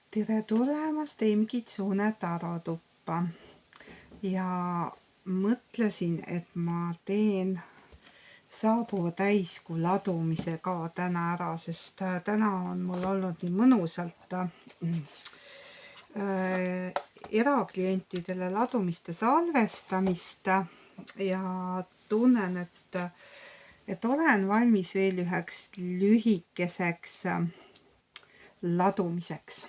Tere tulemast Emgitsune tarotuppa ja mõtlesin, et ma teen saabuva täiskuu ladumise ka täna ära, sest täna on mul olnud nii mõnusalt eraklientidele ladumiste salvestamist ja tunnen, et olen valmis veel üheks lühikeseks ladumiseks.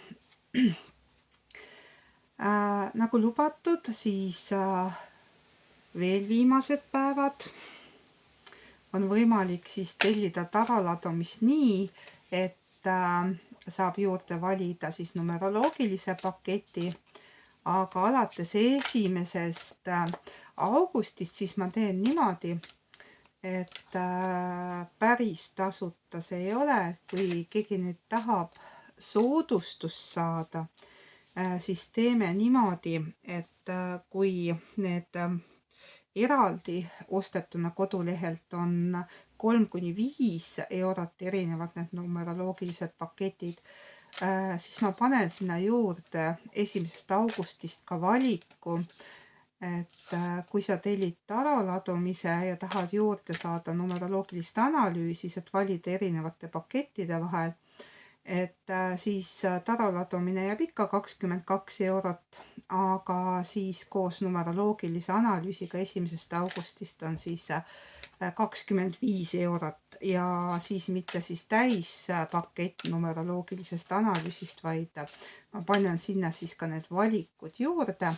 Nagu lubatud, siis veel viimased päevad on võimalik siis tellida taraladumist nii, et saab juurde valida siis numeroloogilise paketi, aga alates 1. augustist siis ma teen niimoodi, et päris tasuta see ei ole. Kui keegi nüüd tahab soodustust saada, siis teeme niimoodi, et kui need eraldi ostetuna kodulehelt on 3–5 eurot erinevad need numeroloogilised paketid, siis ma panen sinna juurde 1. augustist ka valiku, et kui sa tellid taroladumise ja tahad juurde saada numeroloogilist analüüsi, et valida erinevate pakettide vahel, et siis taraladumine jääb ikka 22 eurot, aga siis koos numeroloogilise analüüsiga 1. augustist on siis 25 eurot ja siis mitte siis täispakett numeroloogilisest analüüsist, vaid ma panen sinna siis ka need valikud juurde,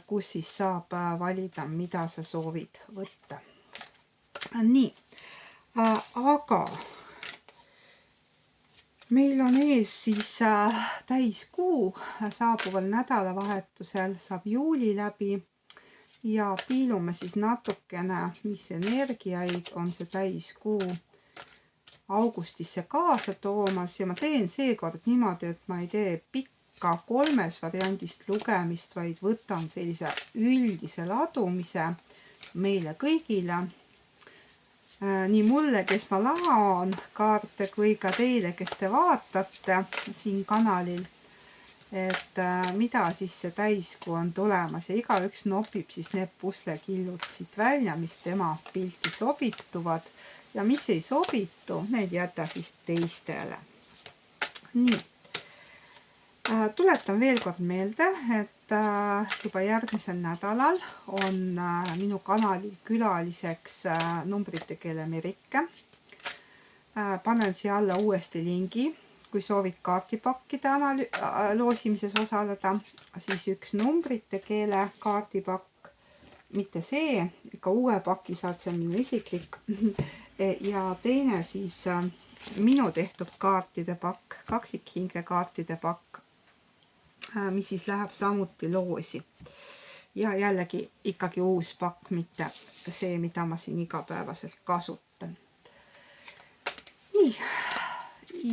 kus siis saab valida, mida sa soovid võtta. Nii, aga meil on ees siis täiskuu, saabuval nädalavahetusel saab juuli läbi ja piilume siis natukene, mis energiaid on see täiskuu augustisse kaasa toomas ja ma teen seekord niimoodi, et ma ei tee pikka 3 variandist lugemist, vaid võtan sellise üldise ladumise meile kõigile. Nii mulle, kes ma laon kaarte, kui ka teile, kes te vaatate siin kanalil, et mida siis see täiskuu on tulemas ja igaüks nopib siis need puslekillud siit välja, mis tema pilti sobituvad ja mis ei sobitu, need jäta siis teistele. Nii. Tuletan veel kord meelde, et juba järgmisel nädalal on minu kanalil külaliseks numbrite keele Merike. Panen siia alla uuesti lingi, kui soovid kaardipakkide loosimises osaleda, siis üks numbrite keele kaardipakk, mitte see, ikka uue paki saad, see on minu isiklik, ja teine siis minu tehtud kaartide pakk, kaksikhinge kaartide pakk, mis siis läheb samuti loosi. Ja jällegi ikkagi uus pakk, mitte see, mida ma siin igapäevaselt kasutan. Nii,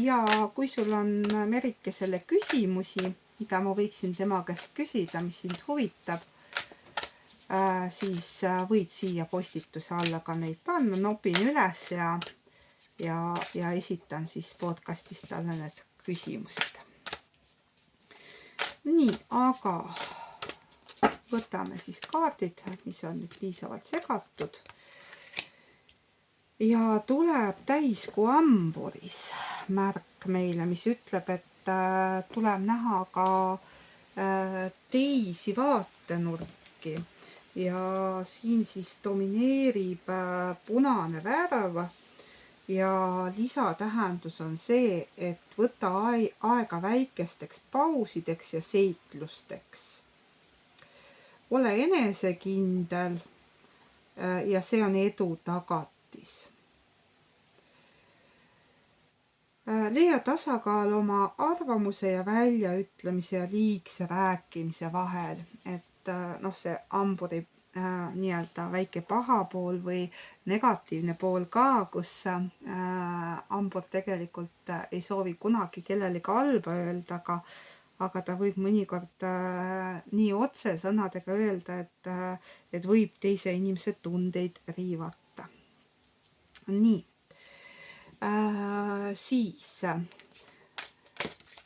ja kui sul on Merikesele küsimusi, mida ma võiksin tema käest küsida, mis sind huvitab, siis võid siia postituse alla ka neid panna, nopin üles ja esitan siis podcastis talle need küsimused. Nii, aga võtame siis kaardid, mis on nüüd piisavalt segatud. Ja tuleb täiskuu hamburis märk meile, mis ütleb, et tuleb näha ka teisi vaatenurki. Ja siin siis domineerib punane värv. Ja lisatähendus on see, et võta aega väikesteks pausideks ja seitlusteks. Ole enesekindel ja see on edu tagatis. Leia tasakaal oma arvamuse ja väljaütlemise ja liigse rääkimise vahel, et see hamburi nii-öelda väike paha pool või negatiivne pool ka, kus hambur tegelikult ei soovi kunagi kellelegi halba öelda, aga ta võib mõnikord nii otse sõnadega öelda, et võib teise inimese tundeid riivata. Nii, siis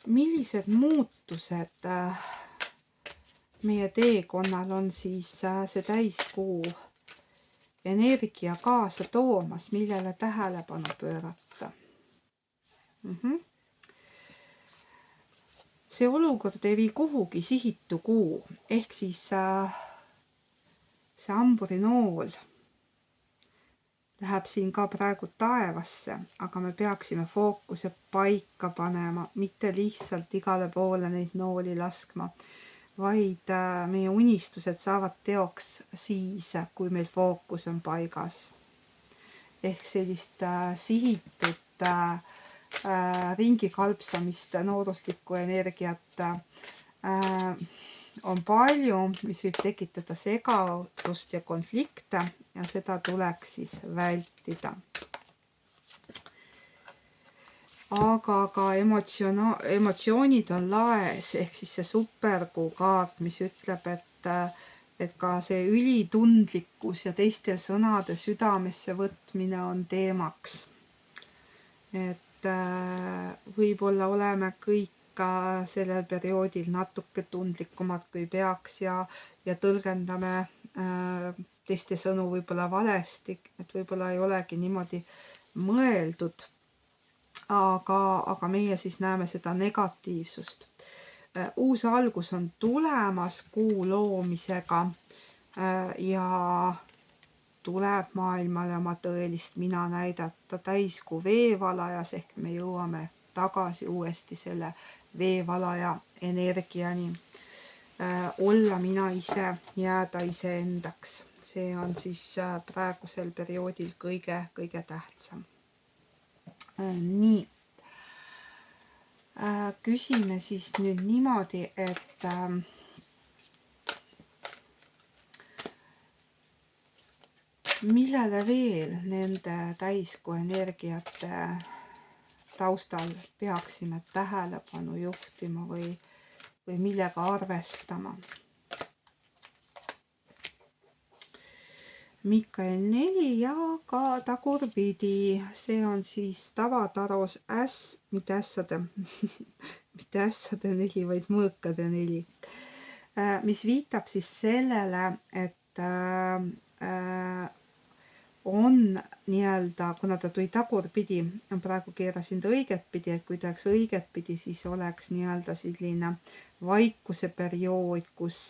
millised muutused meie teekonnal on siis see täiskuu energia kaasa toomas, millele tähelepanu pöörata? See olukord ei vii kuhugi sihitu kuu, ehk siis see hamburinool läheb siin ka praegu taevasse, aga me peaksime fookuse paika panema, mitte lihtsalt igale poole neid nooli laskma, vaid meie unistused saavad teoks siis, kui meil fookus on paigas. Ehk sellist sihitud ringi kalpsamist, nooruslikku energiat on palju, mis võib tekitada segadust ja konflikte ja seda tuleks siis vältida. Aga ka emotsioonid on laes, ehk siis see superkuu kaart, mis ütleb, et ka see ülitundlikkus ja teiste sõnade südamesse võtmine on teemaks. Et võib-olla oleme kõik ka sellel perioodil natuke tundlikumad kui peaks ja tõlgendame teiste sõnu võib-olla valesti, et võib-olla ei olegi niimoodi mõeldud, aga meie siis näeme seda negatiivsust. Uus algus on tulemas kuu loomisega ja tuleb maailmale oma tõelist mina näidata täiskuu veevalajas, ehk me jõuame tagasi uuesti selle veevalaja energiani. Olla mina ise, jääda iseendaks. See on siis praegusel perioodil kõige tähtsam. Nii. Küsime siis nüüd niimoodi, et millele veel nende täiskuu energiate taustal peaksime tähelepanu juhtima või millega arvestama? Mikael 4 ja ka tagurpidi, see on siis tavataros mitte ässade 4, vaid mõõkade 4, mis viitab siis sellele, et on nii-öelda, kuna ta tuli tagurpidi, praegu keerasin ta õiget pidi, et kui ta oleks õiget pidi, siis oleks nii-öelda selline vaikuse periood, kus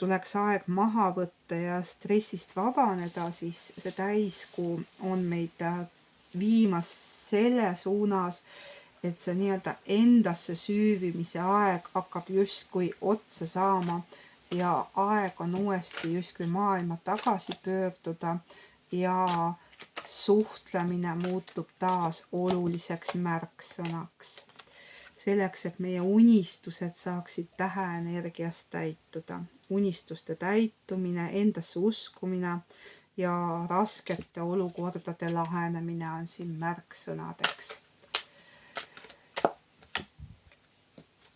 tuleks aeg maha võtta ja stressist vabaneda, siis see täiskuu on meid viimas selle suunas, et see nii-öelda endasse süüvimise aeg hakkab justkui otsa saama ja aeg on uuesti justkui maailma tagasi pöörduda ja suhtlemine muutub taas oluliseks märksõnaks. Selleks, et meie unistused saaksid täheenergiast täituda. Unistuste täitumine, endasse uskumine ja raskete olukordade lahenemine on siin märksõnadeks.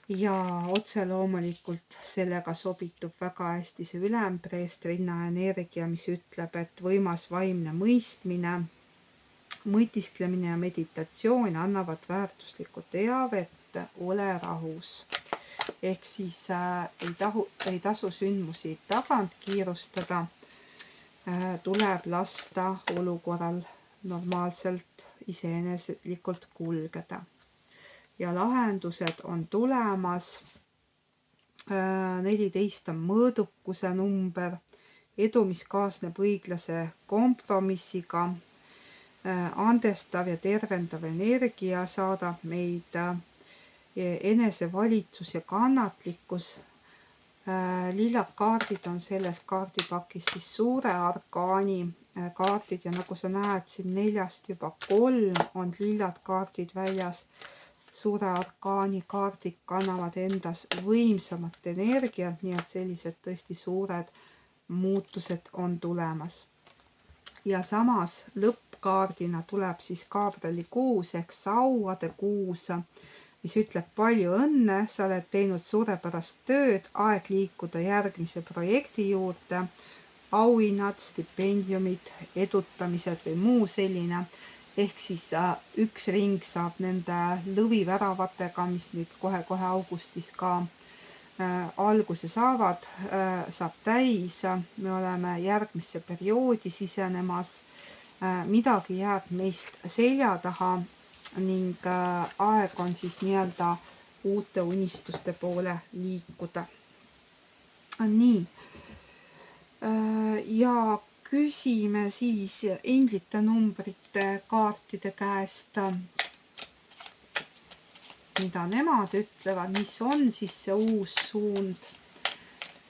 Ja otse loomulikult sellega sobitub väga hästi see ülempreestrinna energia, mis ütleb, et võimas vaimne mõistmine, mõtisklemine ja meditatsioon annavad väärtuslikku teavet, ole rahus. Ehk siis ei tasu sündmusi tagant kiirustada, tuleb lasta olukorral normaalselt iseeneslikult kulgeda. Ja lahendused on tulemas. 14 on mõõdukuse number, edu, mis kaasneb õiglase kompromissiga, andestav ja tervendav energia saadab meid, enesevalitsus ja kannatlikkus. Lillad kaardid on selles kaardipakis siis suure arkaani kaardid ja nagu sa näed, siin 4-st juba 3 on lillad kaardid väljas. Suure arkaani kaardid kannavad endas võimsamat energiat, nii et sellised tõesti suured muutused on tulemas. Ja samas lõppkaardina tuleb siis Gabrieli kuus ehk sauade kuus, mis ütleb palju õnne, sa oled teinud suurepärast tööd, aeg liikuda järgmise projekti juurde, auhinnad, stipendiumid, edutamised või muu selline. ehk siis üks ring saab nende lõviväravatega, mis nüüd kohe-kohe augustis ka alguse saavad, saab täis. Me oleme järgmisse perioodi sisenemas. Midagi jääb meist selja taha ning aeg on siis nii-öelda uute unistuste poole liikuda. Nii. Ja küsime siis inglite numbrite kaartide käest, mida nemad ütlevad, mis on siis see uus suund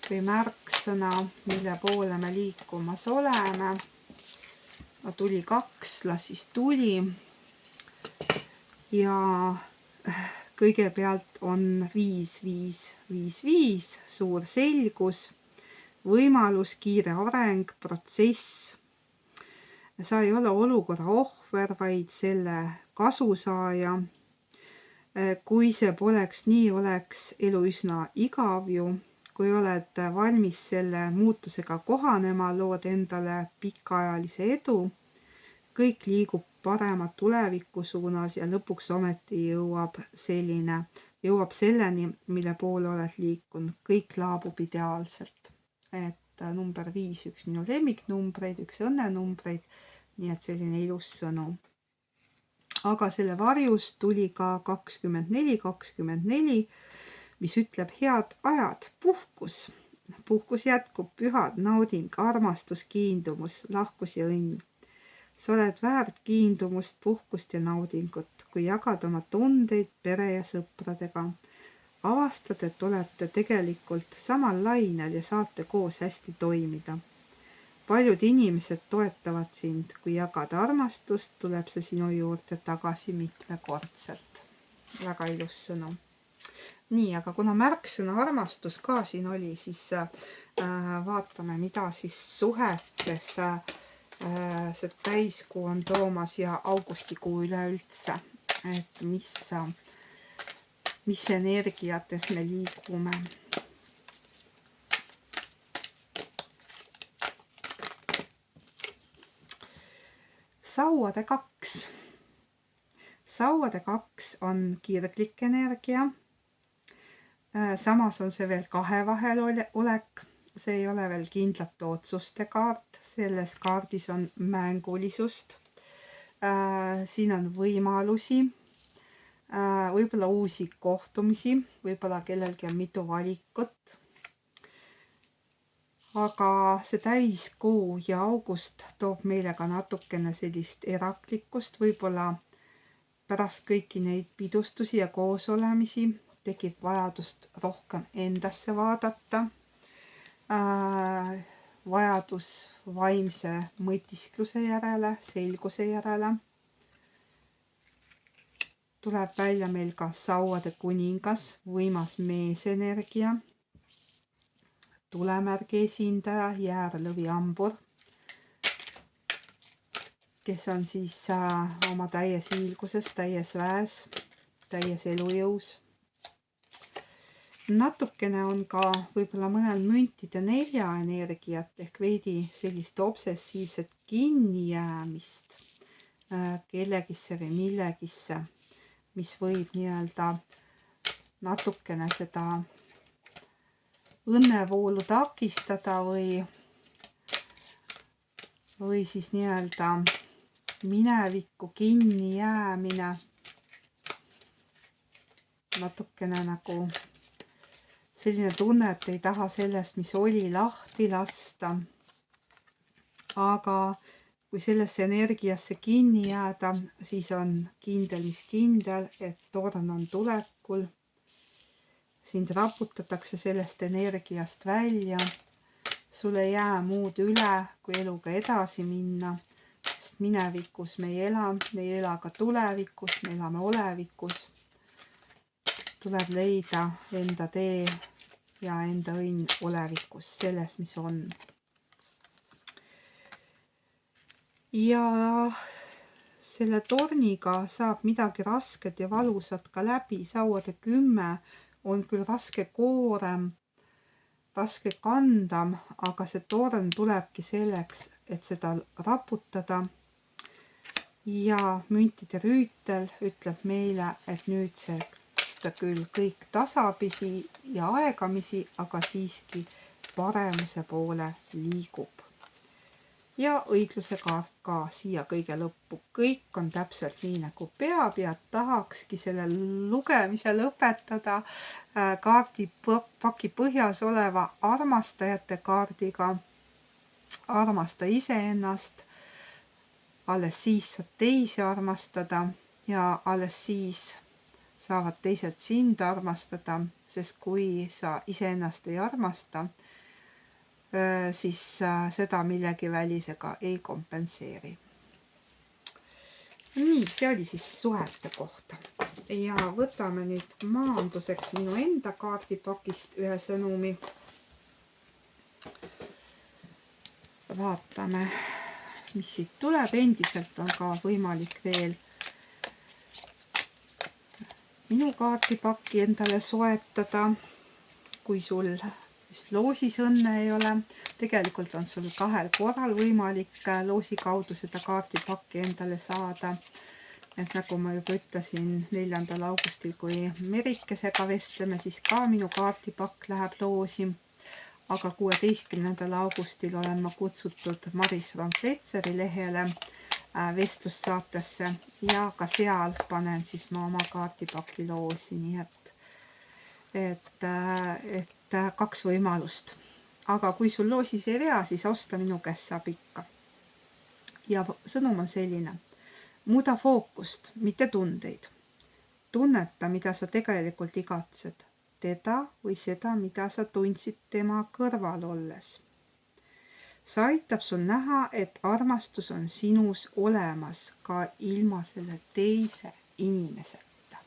või märksõna, mille poole me liikumas oleme. Tuli 2, las siis tuli. Ja kõigepealt on 5, 5, 5, 5, suur selgus, võimalus, kiire areng, protsess. Sa ei ole olukorra ohver, vaid selle kasusaaja. Kui see poleks nii, oleks elu üsna igav ju. Kui oled valmis selle muutusega kohanema, lood endale pikaajalise edu. Kõik liigub parema tuleviku suunas ja lõpuks ometi jõuab selleni, mille poole oled liikunud. Kõik laabub ideaalselt. Et number 5, üks minu lemmiknumbreid, üks õnnenumbreid, nii et selline ilus sõnum. Aga selle varjust tuli ka 24, 24, mis ütleb head ajad, puhkus. Puhkus jätkub, pühad, nauding, armastus, kiindumus, lahkus ja õnn. Sa oled väärt kiindumust, puhkust ja naudingut, kui jagad oma tundeid pere ja sõpradega. Avastad, et olete tegelikult samal lainel ja saate koos hästi toimida. Paljud inimesed toetavad sind, kui jagad armastust, tuleb see sinu juurde tagasi mitmekordselt. Väga ilus sõnum. Nii, aga kuna märksõna armastus ka siin oli, siis vaatame, mida siis suhetes see täiskuu on toomas ja augustikuu üleüldse, et mis energiates me liigume. Sauade 2. Sauade 2 on kirglik energia. Samas on see veel 2 vahel olek. See ei ole veel kindlate otsuste kaart. Selles kaardis on mängulisust. Siin on võimalusi. Võib-olla uusi kohtumisi. Võib-olla kellelgi on mitu valikut. Aga see täiskuu ja august toob meile ka natukene sellist eraklikkust. Võib-olla pärast kõiki neid pidustusi ja koosolemisi tekib vajadust rohkem endasse vaadata. Vajadus vaimse mõtiskluse järele, selguse järele. Tuleb välja meil ka sauade kuningas, võimas meesenergia, tulemärgi esindaja, jäärlõvi hambur, kes on siis oma täies hiilguses, täies väes, täies elujõus. Natukene on ka võib-olla mõnel müntide 4 energiat ehk veidi sellist obsessiivset kinnijäämist kellegisse või millegisse, mis võib nii-öelda natukene seda õnnevoolu takistada või siis nii-öelda minevikku kinni jäämine. Natukene nagu selline tunne, et ei taha sellest, mis oli, lahti lasta. Aga kui sellesse energiasse kinni jääda, siis on kindel, mis kindel, et torn on tulekul. Sind raputatakse sellest energiast välja. Sul ei jää muud üle, kui eluga edasi minna. Sest minevikus me ei ela ka tulevikus, me elame olevikus. Tuleb leida enda tee ja enda õnn olevikus, selles, mis on. Ja selle torniga saab midagi rasket ja valusat ka läbi. Sauade 10 on küll raske koorem, raske kandam, aga see torn tulebki selleks, et seda raputada. ja müntide rüütel ütleb meile, et nüüdseks ta küll kõik tasapisi ja aegamisi, aga siiski paremuse poole liigub. Ja õigluse kaart ka siia kõige lõppu. Kõik on täpselt nii, nagu peab ja tahakski selle lugemise lõpetada kaardipaki põhjas oleva armastajate kaardiga. Armasta iseennast, alles siis saad teisi armastada ja alles siis saavad teised sind armastada, sest kui sa iseennast ei armasta, siis seda millegi välisega ei kompenseeri. Nii, see oli siis suhete kohta. Ja võtame nüüd maanduseks minu enda kaardipakist ühe sõnumi. Vaatame, mis siit tuleb. Endiselt on ka võimalik veel minu kaardipakki endale soetada, kui sul just loosis õnne ei ole. Tegelikult on sul 2 korral võimalik loosi kaudu seda kaardipakki endale saada. Et nagu ma juba ütlesin 4. augustil, kui Merikesega vestleme, siis ka minu kaardipakk läheb loosi. Aga 16. augustil olen ma kutsutud Maris Ronk-Letseri lehele vestlussaatesse ja ka seal panen siis ma oma kaardipaki loosi, nii et 2 võimalust. Aga kui sul loosis ei vea, siis osta minu käest saab ikka. Ja sõnum on selline. Muuda fookust, mitte tundeid. Tunneta, mida sa tegelikult igatsed. Teda või seda, mida sa tundsid tema kõrval olles. See aitab sul näha, et armastus on sinus olemas ka ilma selle teise inimeseta.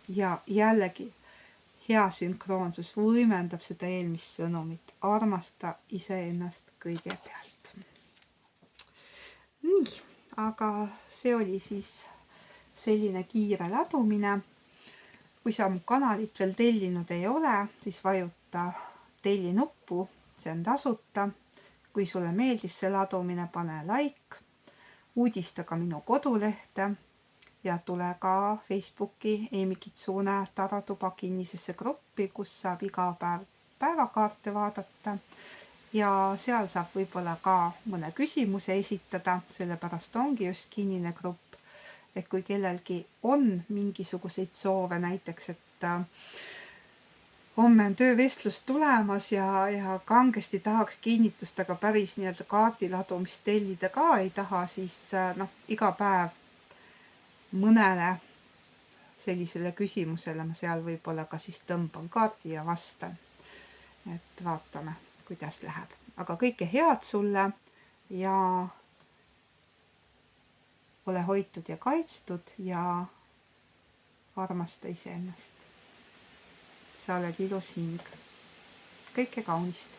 Ja jällegi, hea sünkroonsus võimendab seda eelmist sõnumit. Armasta iseennast kõigepealt. Nii, aga see oli siis selline kiire ladumine. Kui sa mu kanalit veel tellinud ei ole, siis vajuta telli nuppu. See on tasuta. Kui sulle meeldis see ladumine, pane like, uudista ka minu kodulehte ja tule ka Facebooki Eimi Kitsune tarotuba kinnisesse gruppi, kus saab iga päev päevakaarte vaadata ja seal saab võib-olla ka mõne küsimuse esitada, sellepärast ongi just kinnine grupp, et kui kellelgi on mingisuguseid soove, näiteks, et homme on töövestlus tulemas ja kangesti tahaks kinnitust, aga päris nii-öelda kaardiladumist tellida ka ei taha, siis iga päev mõnele sellisele küsimusele ma seal võib-olla ka siis tõmban kaardi ja vastan. Et vaatame, kuidas läheb. Aga kõike head sulle ja ole hoitud ja kaitstud ja armasta iseennast. Sa oled ilus hing. Kõike kaunist.